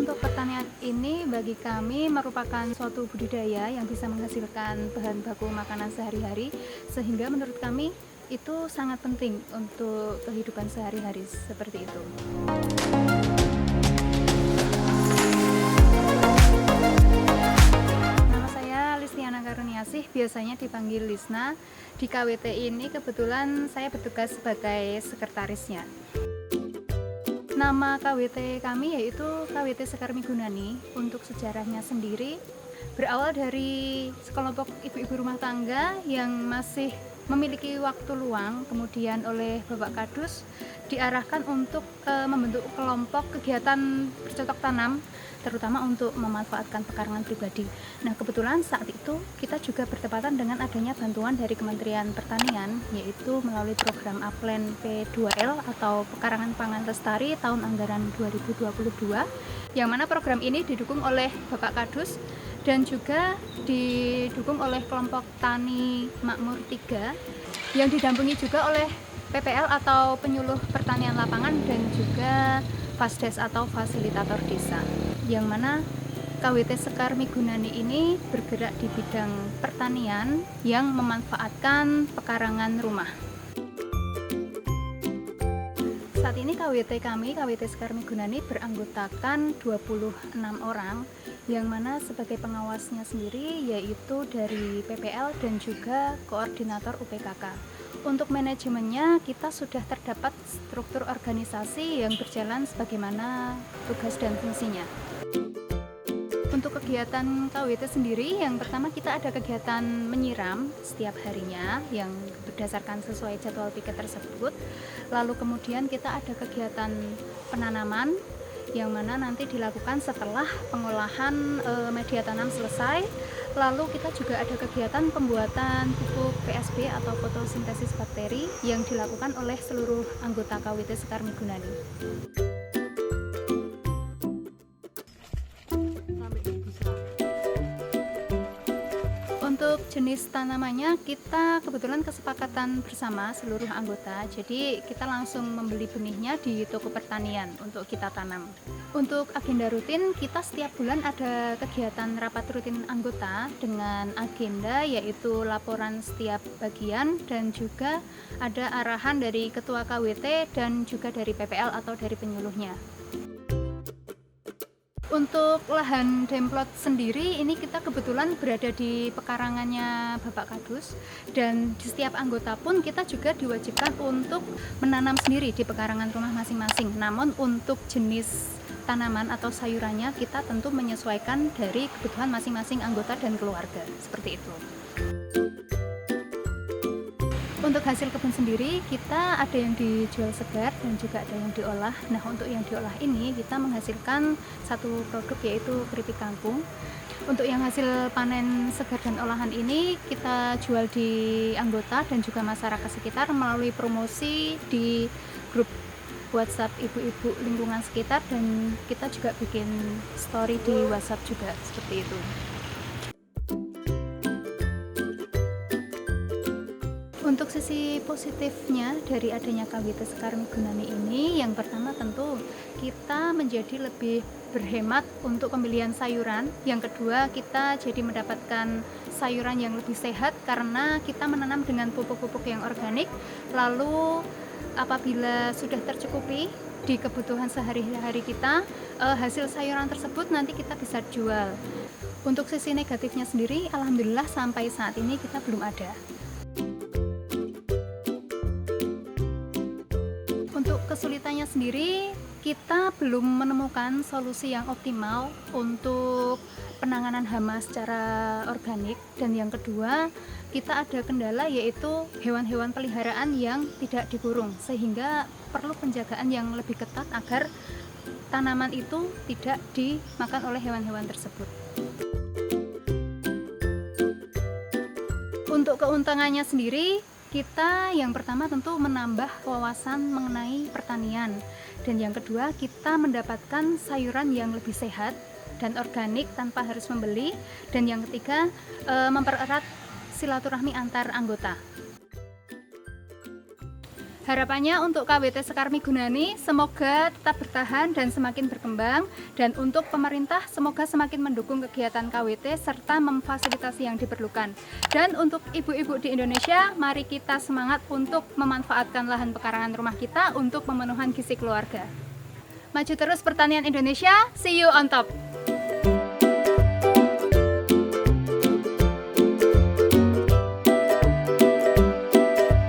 untuk pertanian ini bagi kami merupakan suatu budidaya yang bisa menghasilkan bahan baku makanan sehari-hari, sehingga menurut kami itu sangat penting untuk kehidupan sehari-hari seperti itu. Nama saya Listiana Karuniasih, biasanya dipanggil Lisna. Di KWT ini kebetulan saya bertugas sebagai sekretarisnya. Nama KWT kami yaitu KWT Sekar Migunani. Untuk sejarahnya sendiri berawal dari sekelompok ibu-ibu rumah tangga yang masih memiliki waktu luang, kemudian oleh Bapak Kadus diarahkan untuk membentuk kelompok kegiatan bercocok tanam, terutama untuk memanfaatkan pekarangan pribadi. Nah, kebetulan saat itu kita juga bertepatan dengan adanya bantuan dari Kementerian Pertanian, yaitu melalui program Aplen P2L atau Pekarangan Pangan Lestari tahun anggaran 2022, yang mana program ini didukung oleh Bapak Kadus dan juga didukung oleh kelompok Tani Makmur 3 yang didampingi juga oleh PPL atau penyuluh pertanian lapangan dan juga Fasdes atau fasilitator desa, yang mana KWT Sekar Migunani ini bergerak di bidang pertanian yang memanfaatkan pekarangan rumah. Saat ini KWT Sekar Migunani beranggotakan 26 orang, yang mana sebagai pengawasnya sendiri yaitu dari PPL dan juga koordinator UPKK. Untuk manajemennya kita sudah terdapat struktur organisasi yang berjalan sebagaimana tugas dan fungsinya. Untuk kegiatan KWT sendiri, yang pertama kita ada kegiatan menyiram setiap harinya yang berdasarkan sesuai jadwal piket tersebut. Lalu kemudian kita ada kegiatan penanaman yang mana nanti dilakukan setelah pengolahan media tanam selesai. Lalu kita juga ada kegiatan pembuatan pupuk PSB atau fotosintesis bakteri yang dilakukan oleh seluruh anggota KWT Sekar Migunani. Untuk jenis tanamannya kita kebetulan kesepakatan bersama seluruh anggota, jadi kita langsung membeli benihnya di toko pertanian untuk kita tanam. Untuk agenda rutin, kita setiap bulan ada kegiatan rapat rutin anggota dengan agenda yaitu laporan setiap bagian dan juga ada arahan dari ketua KWT dan juga dari PPL atau dari penyuluhnya. Untuk lahan demplot sendiri, ini kita kebetulan berada di pekarangannya Bapak Kadus, dan di setiap anggota pun kita juga diwajibkan untuk menanam sendiri di pekarangan rumah masing-masing. Namun untuk jenis tanaman atau sayurannya kita tentu menyesuaikan dari kebutuhan masing-masing anggota dan keluarga, seperti itu. Untuk hasil kebun sendiri, kita ada yang dijual segar dan juga ada yang diolah. Nah, untuk yang diolah ini kita menghasilkan satu produk yaitu keripik kangkung. Untuk yang hasil panen segar dan olahan ini kita jual di anggota dan juga masyarakat sekitar melalui promosi di grup WhatsApp ibu-ibu lingkungan sekitar, dan kita juga bikin story di WhatsApp juga, seperti itu. Untuk sisi positifnya dari adanya KWT Sekar Migunani ini, yang pertama tentu kita menjadi lebih berhemat untuk pembelian sayuran. Yang kedua, kita jadi mendapatkan sayuran yang lebih sehat karena kita menanam dengan pupuk-pupuk yang organik. Lalu apabila sudah tercukupi di kebutuhan sehari-hari kita, hasil sayuran tersebut nanti kita bisa jual. Untuk sisi negatifnya sendiri, alhamdulillah sampai saat ini kita belum ada. Untuk kesulitannya sendiri, kita belum menemukan solusi yang optimal untuk penanganan hama secara organik. Dan yang kedua, kita ada kendala yaitu hewan-hewan peliharaan yang tidak dikurung, sehingga perlu penjagaan yang lebih ketat agar tanaman itu tidak dimakan oleh hewan-hewan tersebut. Untuk keuntungannya sendiri, kita yang pertama tentu menambah wawasan mengenai pertanian, dan yang kedua kita mendapatkan sayuran yang lebih sehat dan organik tanpa harus membeli, dan yang ketiga mempererat silaturahmi antar anggota. Harapannya untuk KWT Sekar Migunani semoga tetap bertahan dan semakin berkembang, dan untuk pemerintah semoga semakin mendukung kegiatan KWT serta memfasilitasi yang diperlukan. Dan untuk ibu-ibu di Indonesia, mari kita semangat untuk memanfaatkan lahan pekarangan rumah kita untuk pemenuhan gizi keluarga. Maju terus pertanian Indonesia, see you on top!